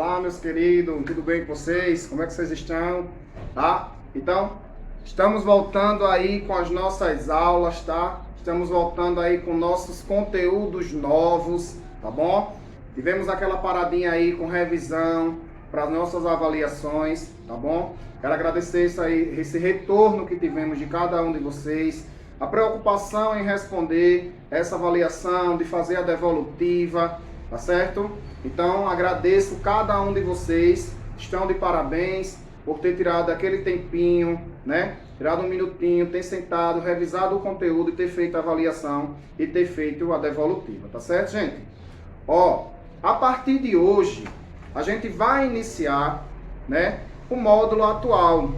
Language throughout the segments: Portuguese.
Olá, meus queridos, tudo bem com vocês? Como é que vocês estão? Tá? Então, estamos voltando aí com as nossas aulas, tá? Estamos voltando aí com nossos conteúdos novos, tá bom? Tivemos aquela paradinha aí com revisão para as nossas avaliações, tá bom? Quero agradecer esse retorno que tivemos de cada um de vocês, a preocupação em responder essa avaliação, de fazer a devolutiva, tá certo? Então agradeço cada um de vocês, estão de parabéns por ter tirado aquele tempinho, né? Tirado um minutinho, ter sentado, revisado o conteúdo e ter feito a avaliação e ter feito a devolutiva, tá certo, gente? Ó, a partir de hoje a gente vai iniciar, né, o módulo atual,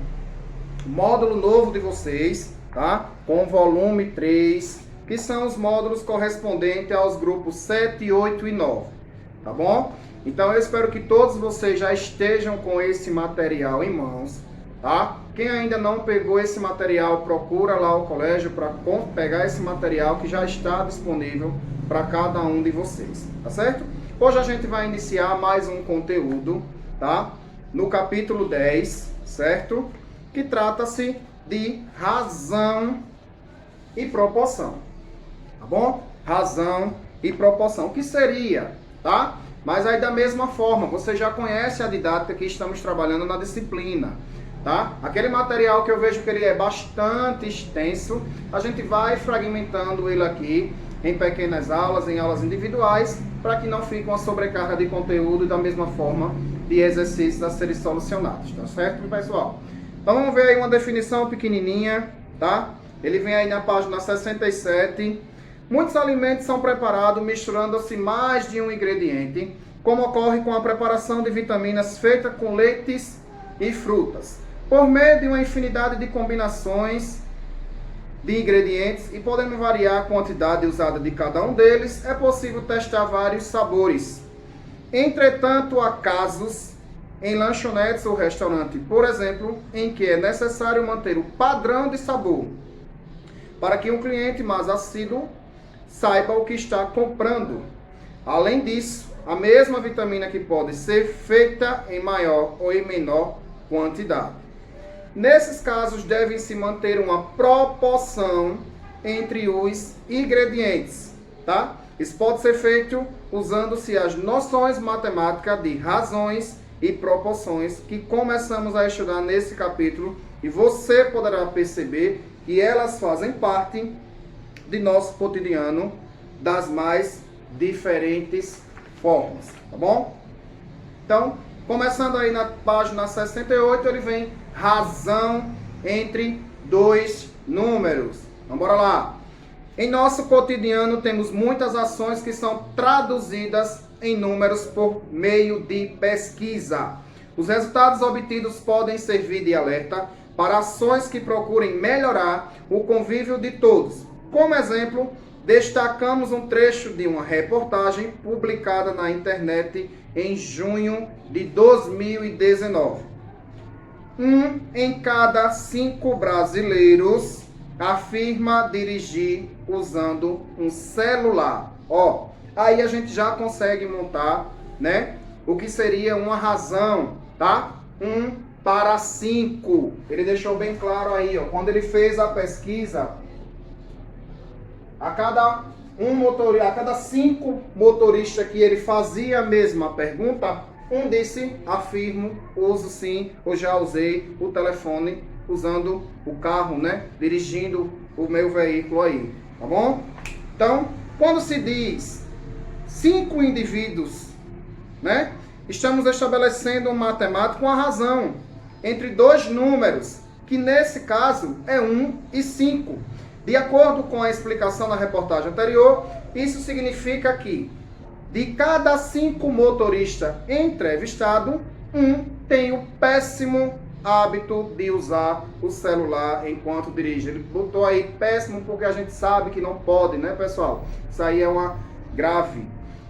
o módulo novo de vocês, tá? Com o volume 3, que são os módulos correspondentes aos grupos 7, 8 e 9. Tá bom? Então eu espero que todos vocês já estejam com esse material em mãos, tá? Quem ainda não pegou esse material, procura lá o colégio para pegar esse material que já está disponível para cada um de vocês, tá certo? Hoje a gente vai iniciar mais um conteúdo, tá? No capítulo 10, certo? Que trata-se de razão e proporção, tá bom? Razão e proporção, que seria, tá? Mas aí da mesma forma, você já conhece a didática que estamos trabalhando na disciplina, tá? Aquele material que eu vejo que ele é bastante extenso, a gente vai fragmentando ele aqui em pequenas aulas, em aulas individuais, para que não fique uma sobrecarga de conteúdo e da mesma forma de exercícios a serem solucionados, tá certo, pessoal? Então vamos ver aí uma definição pequenininha, tá? Ele vem aí na página 67. Muitos alimentos são preparados misturando-se mais de um ingrediente, como ocorre com a preparação de vitaminas feita com leites e frutas. Por meio de uma infinidade de combinações de ingredientes e podendo variar a quantidade usada de cada um deles, é possível testar vários sabores. Entretanto, há casos em lanchonetes ou restaurantes, por exemplo, em que é necessário manter o padrão de sabor para que um cliente mais assíduo saiba o que está comprando. Além disso, a mesma vitamina que pode ser feita em maior ou em menor quantidade. Nesses casos, deve-se manter uma proporção entre os ingredientes, tá? Isso pode ser feito usando-se as noções matemáticas de razões e proporções que começamos a estudar nesse capítulo e você poderá perceber que elas fazem parte de nosso cotidiano das mais diferentes formas, tá bom? Então, começando aí na página 68, ele vem razão entre dois números. Então, bora lá. Em nosso cotidiano temos muitas ações que são traduzidas em números por meio de pesquisa. Os resultados obtidos podem servir de alerta para ações que procurem melhorar o convívio de todos. Como exemplo, destacamos um trecho de uma reportagem publicada na internet em junho de 2019. 1 em cada 5 brasileiros afirma dirigir usando um celular. Ó, aí a gente já consegue montar, né, o que seria uma razão, tá? 1 para 5. Ele deixou bem claro aí, ó, quando ele fez a pesquisa, a cada 5 motoristas que ele fazia a mesma pergunta, um disse, afirmo, uso sim, ou já usei o telefone usando o carro, né? Dirigindo o meu veículo aí, tá bom? Então, quando se diz 5 indivíduos, né? Estamos estabelecendo uma matemática com a razão entre dois números, que nesse caso é 1 e 5. De acordo com a explicação na reportagem anterior, isso significa que de cada 5 motoristas entrevistados, um tem o péssimo hábito de usar o celular enquanto dirige. Ele botou aí péssimo porque a gente sabe que não pode, né, pessoal? Isso aí é uma grave.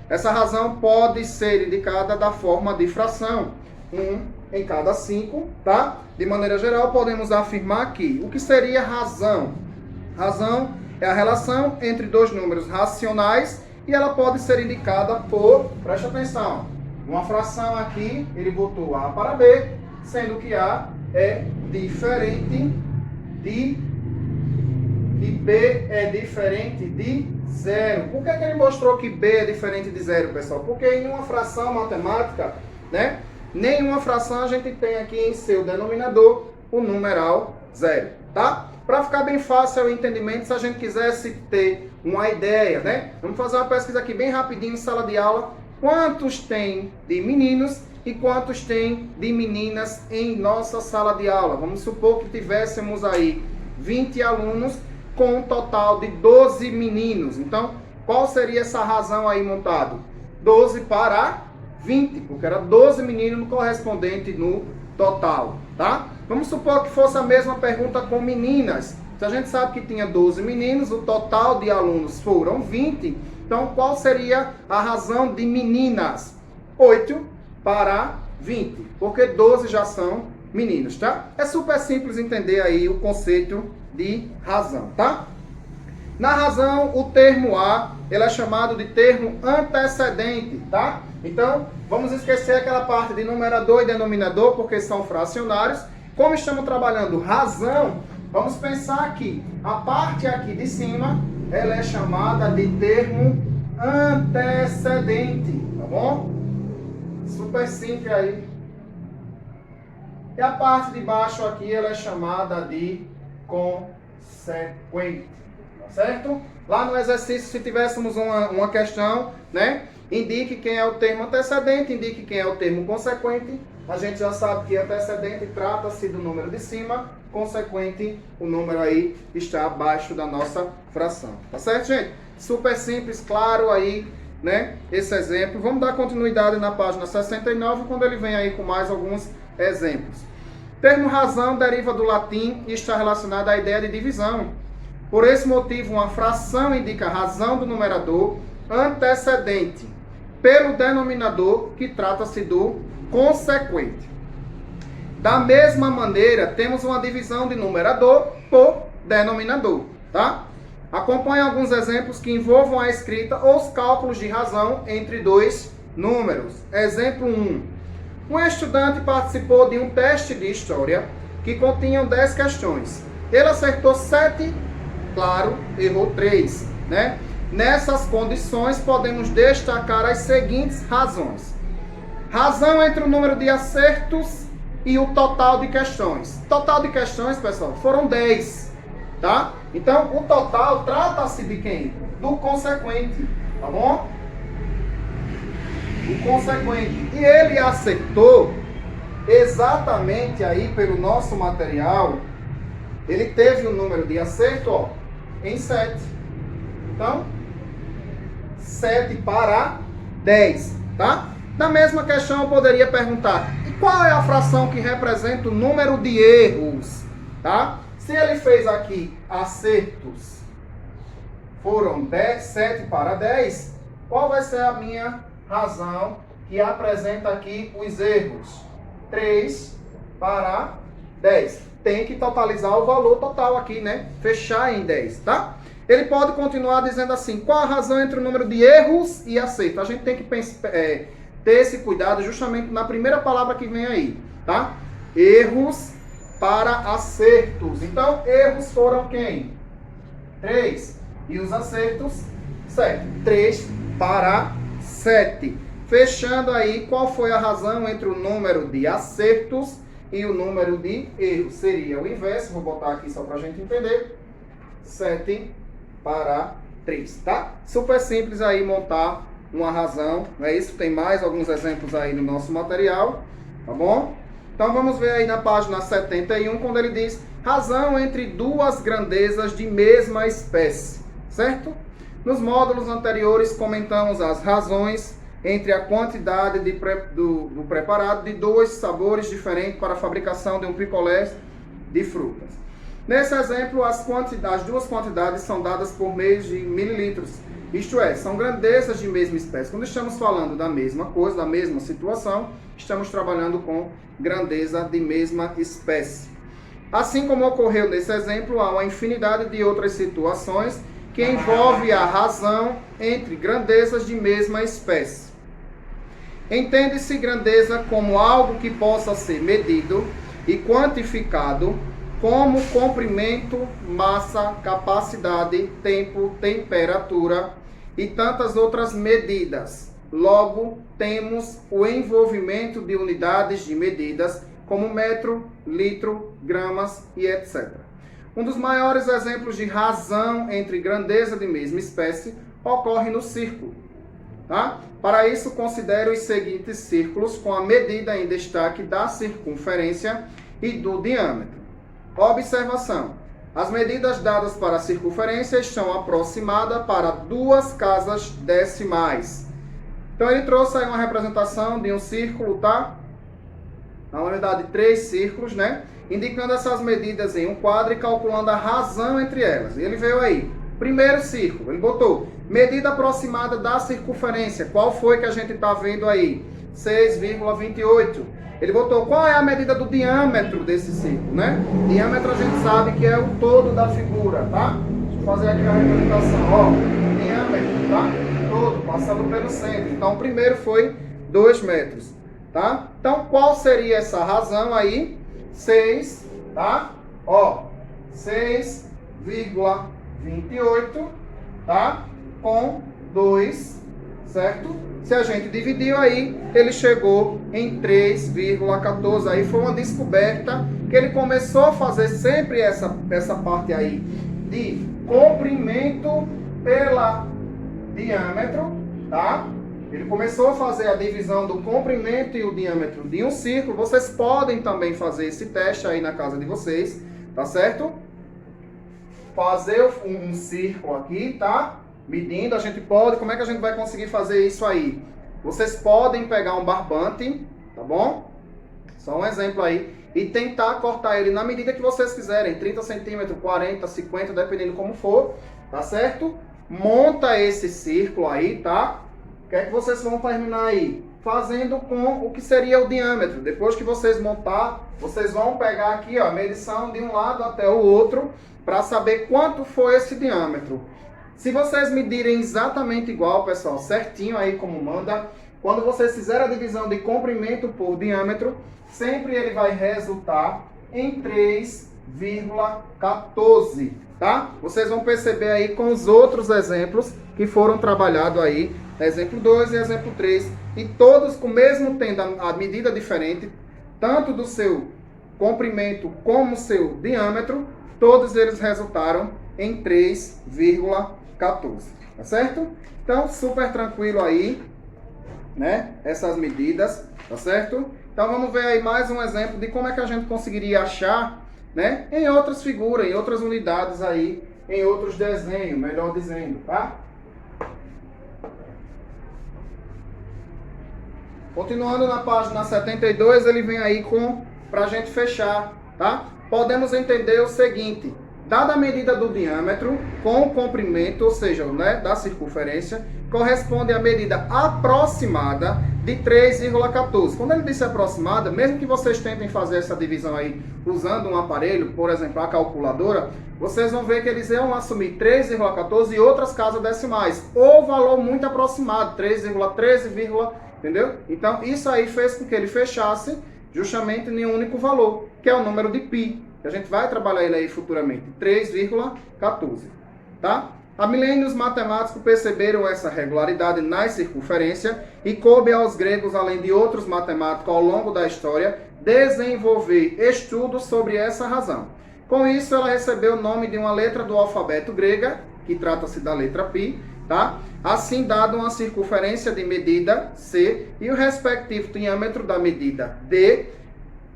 Essa razão pode ser indicada da forma de fração. 1 em cada 5, tá? De maneira geral, podemos afirmar que o que seria razão? Razão é a relação entre dois números racionais e ela pode ser indicada por, preste atenção, uma fração aqui, ele botou A para B, sendo que A é diferente de... e B é diferente de zero. Por que ele mostrou que B é diferente de zero, pessoal? Porque em uma fração matemática, né, nenhuma fração a gente tem aqui em seu denominador o numeral zero, tá? Para ficar bem fácil o entendimento, se a gente quisesse ter uma ideia, né? Vamos fazer uma pesquisa aqui bem rapidinho em sala de aula. Quantos tem de meninos e quantos tem de meninas em nossa sala de aula? Vamos supor que tivéssemos aí 20 alunos com um total de 12 meninos. Então, qual seria essa razão aí montado? 12 para 20, porque era 12 meninos correspondente no total, tá? Vamos supor que fosse a mesma pergunta com meninas. Se a gente sabe que tinha 12 meninos, o total de alunos foram 20. Então, qual seria a razão de meninas? 8 para 20, porque 12 já são meninos, tá? É super simples entender aí o conceito de razão, tá? Na razão, o termo A, ele é chamado de termo antecedente, tá? Então, vamos esquecer aquela parte de numerador e denominador, porque são fracionários. Como estamos trabalhando razão, vamos pensar aqui. A parte aqui de cima, ela é chamada de termo antecedente, tá bom? Super simples aí. E a parte de baixo aqui, ela é chamada de consequente, tá certo? Lá no exercício, se tivéssemos uma questão, né? Indique quem é o termo antecedente, indique quem é o termo consequente. A gente já sabe que antecedente trata-se do número de cima, consequente, o número aí está abaixo da nossa fração. Tá certo, gente? Super simples, claro aí, né? Esse exemplo. Vamos dar continuidade na página 69, quando ele vem aí com mais alguns exemplos. Termo razão deriva do latim e está relacionado à ideia de divisão. Por esse motivo, uma fração indica a razão do numerador antecedente pelo denominador, que trata-se do consequente. Da mesma maneira, temos uma divisão de numerador por denominador, tá? Acompanhe alguns exemplos que envolvam a escrita ou os cálculos de razão entre dois números. Exemplo 1. Um estudante participou de um teste de história que continha 10 questões. Ele acertou 7, claro, errou 3, né? Nessas condições, podemos destacar as seguintes razões. Razão entre o número de acertos e o total de questões. Total de questões, pessoal, foram 10, tá? Então, o total trata-se de quem? Do consequente, tá bom? O consequente. E ele acertou exatamente aí pelo nosso material, ele teve o número de acerto, ó, em 7. Então, 7 para 10, tá? Na mesma questão eu poderia perguntar, e qual é a fração que representa o número de erros, tá? Se ele fez aqui acertos, foram 7 para 10, qual vai ser a minha razão que apresenta aqui os erros? 3 para 10. Tem que totalizar o valor total aqui, né? Fechar em 10, tá? Ele pode continuar dizendo assim, qual a razão entre o número de erros e acerto? A gente tem que ter esse cuidado justamente na primeira palavra que vem aí, tá? Erros para acertos. Então, erros foram quem? 3. E os acertos, 7. 3 para 7. Fechando aí, qual foi a razão entre o número de acertos e o número de erros? Seria o inverso, vou botar aqui só para a gente entender. 7 para 3, tá? Super simples aí montar uma razão, não é isso? Tem mais alguns exemplos aí no nosso material, tá bom? Então vamos ver aí na página 71, quando ele diz razão entre duas grandezas de mesma espécie, certo? Nos módulos anteriores comentamos as razões entre a quantidade do preparado de dois sabores diferentes para a fabricação de um picolé de frutas. Nesse exemplo, as duas quantidades são dadas por meio de mililitros. Isto é, são grandezas de mesma espécie. Quando estamos falando da mesma coisa, da mesma situação, estamos trabalhando com grandeza de mesma espécie. Assim como ocorreu nesse exemplo, há uma infinidade de outras situações que envolvem a razão entre grandezas de mesma espécie. Entende-se grandeza como algo que possa ser medido e quantificado como comprimento, massa, capacidade, tempo, temperatura e tantas outras medidas. Logo, temos o envolvimento de unidades de medidas como metro, litro, gramas e etc. Um dos maiores exemplos de razão entre grandeza de mesma espécie ocorre no círculo. Tá? Para isso, considere os seguintes círculos com a medida em destaque da circunferência e do diâmetro. Observação: as medidas dadas para a circunferência estão aproximadas para 2 casas decimais. Então ele trouxe aí uma representação de um círculo, tá? Na unidade de 3 círculos, né? Indicando essas medidas em um quadro e calculando a razão entre elas. E ele veio aí. Primeiro círculo, ele botou medida aproximada da circunferência. Qual foi que a gente está vendo aí? 6,28. Ele botou qual é a medida do diâmetro desse círculo, né? Diâmetro a gente sabe que é o todo da figura, tá? Deixa eu fazer aqui a representação, ó. Diâmetro, tá? Todo, passando pelo centro. Então o primeiro foi 2 metros, tá? Então qual seria essa razão aí? 6, tá? Ó, 6,28, tá? Com 2, certo? Se a gente dividiu aí, ele chegou em 3,14. Aí foi uma descoberta que ele começou a fazer sempre essa parte aí de comprimento pela diâmetro, tá? Ele começou a fazer a divisão do comprimento e o diâmetro de um círculo. Vocês podem também fazer esse teste aí na casa de vocês, tá certo? Fazer um círculo aqui, tá? Medindo, a gente pode. Como é que a gente vai conseguir fazer isso aí? Vocês podem pegar um barbante, tá bom? Só um exemplo aí. E tentar cortar ele na medida que vocês quiserem. 30 centímetros, 40, 50, dependendo como for, tá certo? Monta esse círculo aí, tá? O que é que vocês vão terminar aí? Fazendo com o que seria o diâmetro. Depois que vocês montar, vocês vão pegar aqui, ó, a medição de um lado até o outro, para saber quanto foi esse diâmetro. Se vocês medirem exatamente igual, pessoal, certinho aí como manda, quando vocês fizerem a divisão de comprimento por diâmetro, sempre ele vai resultar em 3,14, tá? Vocês vão perceber aí com os outros exemplos que foram trabalhados aí, exemplo 2 e exemplo 3, e todos mesmo tendo a medida diferente, tanto do seu comprimento como o seu diâmetro, todos eles resultaram em 3,14, tá certo? Então, super tranquilo aí, né? Essas medidas, tá certo? Então, vamos ver aí mais um exemplo de como é que a gente conseguiria achar, né? Em outras figuras, em outras unidades aí, em outros desenhos, melhor dizendo, tá? Continuando na página 72, ele vem aí pra gente fechar, tá? Podemos entender o seguinte: dada a medida do diâmetro com o comprimento, ou seja, né, da circunferência, corresponde à medida aproximada de 3,14. Quando ele disse aproximada, mesmo que vocês tentem fazer essa divisão aí usando um aparelho, por exemplo, a calculadora, vocês vão ver que eles iam assumir 3,14 e outras casas decimais, ou valor muito aproximado, 3,13, entendeu? Então, isso aí fez com que ele fechasse justamente em um único valor, que é o número de π. A gente vai trabalhar ele aí futuramente, 3,14, tá? Há milênios matemáticos perceberam essa regularidade na circunferência e coube aos gregos, além de outros matemáticos ao longo da história, desenvolver estudos sobre essa razão. Com isso, ela recebeu o nome de uma letra do alfabeto grega, que trata-se da letra π, tá? Assim, dado uma circunferência de medida C e o respectivo diâmetro da medida D,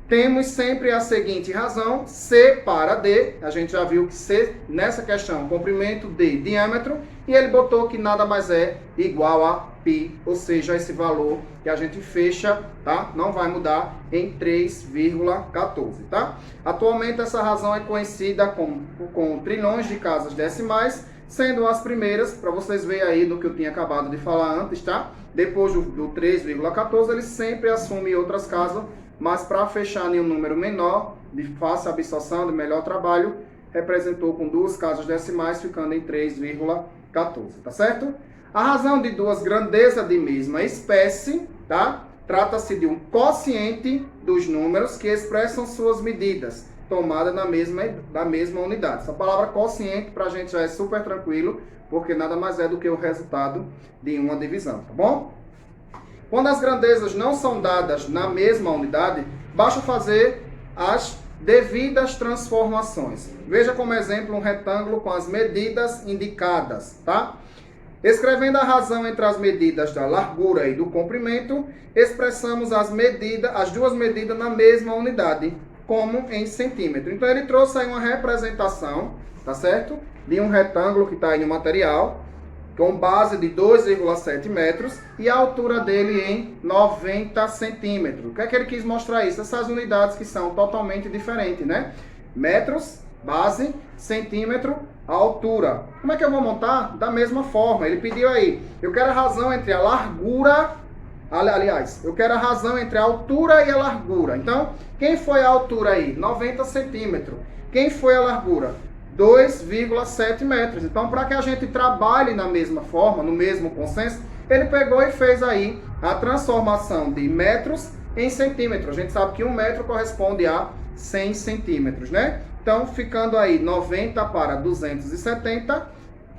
temos sempre a seguinte razão: C para D, a gente já viu que C nessa questão, comprimento, D, diâmetro, e ele botou que nada mais é igual a π, ou seja, esse valor que a gente fecha, tá? Não vai mudar em 3,14, tá? Atualmente essa razão é conhecida com trilhões de casas decimais, sendo as primeiras, para vocês verem aí no que eu tinha acabado de falar antes, tá? Depois do 3,14, ele sempre assume outras casas, mas para fechar em um número menor, de fácil absorção, de melhor trabalho, representou com 2 casas decimais, ficando em 3,14, tá certo? A razão de duas grandezas de mesma espécie, tá? Trata-se de um quociente dos números que expressam suas medidas, tomadas da mesma unidade. Essa palavra quociente para a gente já é super tranquilo, porque nada mais é do que o resultado de uma divisão, tá bom? Quando as grandezas não são dadas na mesma unidade, basta fazer as devidas transformações. Veja como exemplo um retângulo com as medidas indicadas, tá? Escrevendo a razão entre as medidas da largura e do comprimento, expressamos as duas medidas na mesma unidade, como em centímetro. Então ele trouxe aí uma representação, tá certo? De um retângulo que está aí no material, com base de 2,7 metros e a altura dele em 90 centímetros. O que é que ele quis mostrar isso? Essas unidades que são totalmente diferentes, né? Metros, base, centímetro, a altura. Como é que eu vou montar? Da mesma forma. Ele pediu aí, eu quero a razão entre a largura, aliás, eu quero a razão entre a altura e a largura. Então, quem foi a altura aí? 90 centímetros. Quem foi a largura? 2,7 metros. Então, para que a gente trabalhe na mesma forma, no mesmo consenso, ele pegou e fez aí a transformação de metros em centímetros. A gente sabe que 1 metro corresponde a 100 centímetros, né? Então, ficando aí 90 para 270,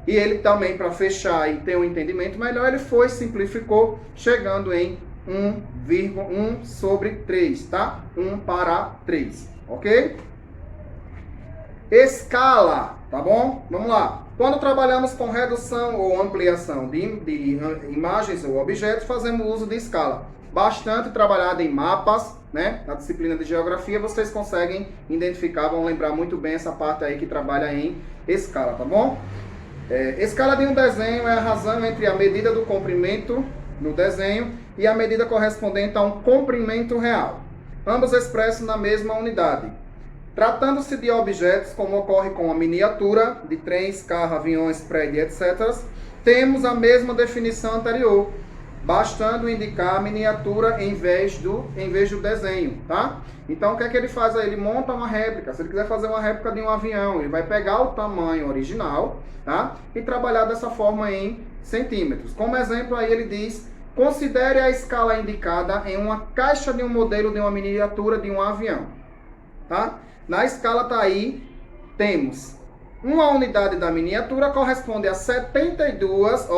e ele também, para fechar e ter um entendimento melhor, ele simplificou, chegando em 1,1 sobre 3, tá? 1 para 3, ok? Escala, tá bom? Vamos lá. Quando trabalhamos com redução ou ampliação de imagens ou objetos, fazemos uso de escala. Bastante trabalhada em mapas, né? Na disciplina de geografia, vocês conseguem identificar, vão lembrar muito bem essa parte aí que trabalha em escala, tá bom? Escala de um desenho é a razão entre a medida do comprimento no desenho e a medida correspondente a um comprimento real. Ambos expressos na mesma unidade. Tratando-se de objetos, como ocorre com a miniatura, de trens, carros, aviões, prédios, etc., temos a mesma definição anterior, bastando indicar a miniatura em vez do desenho, tá? Então, o que é que ele faz aí? Ele monta uma réplica. Se ele quiser fazer uma réplica de um avião, ele vai pegar o tamanho original, tá? E trabalhar dessa forma em centímetros. Como exemplo, aí ele diz, considere a escala indicada em uma caixa de um modelo de uma miniatura de um avião, tá? Na escala tá aí, temos uma unidade da miniatura corresponde a 72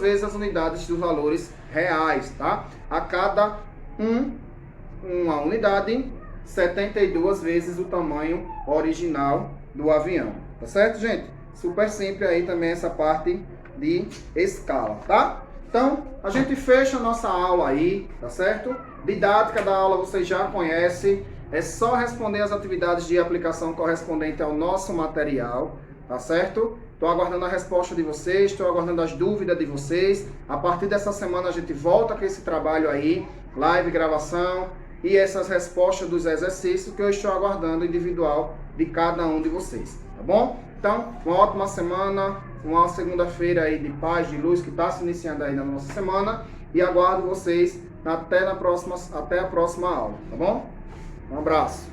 vezes as unidades dos valores reais, tá? A cada uma unidade, 72 vezes o tamanho original do avião, tá certo, gente? Super simples aí também essa parte de escala, tá? Então, a gente fecha a nossa aula aí, tá certo? Didática da aula vocês já conhecem. É só responder as atividades de aplicação correspondente ao nosso material, tá certo? Estou aguardando a resposta de vocês, estou aguardando as dúvidas de vocês. A partir dessa semana a gente volta com esse trabalho aí, live, gravação e essas respostas dos exercícios que eu estou aguardando individual de cada um de vocês, tá bom? Então, uma ótima semana, uma segunda-feira aí de paz, de luz que está se iniciando aí na nossa semana e aguardo vocês até a próxima aula, tá bom? Um abraço.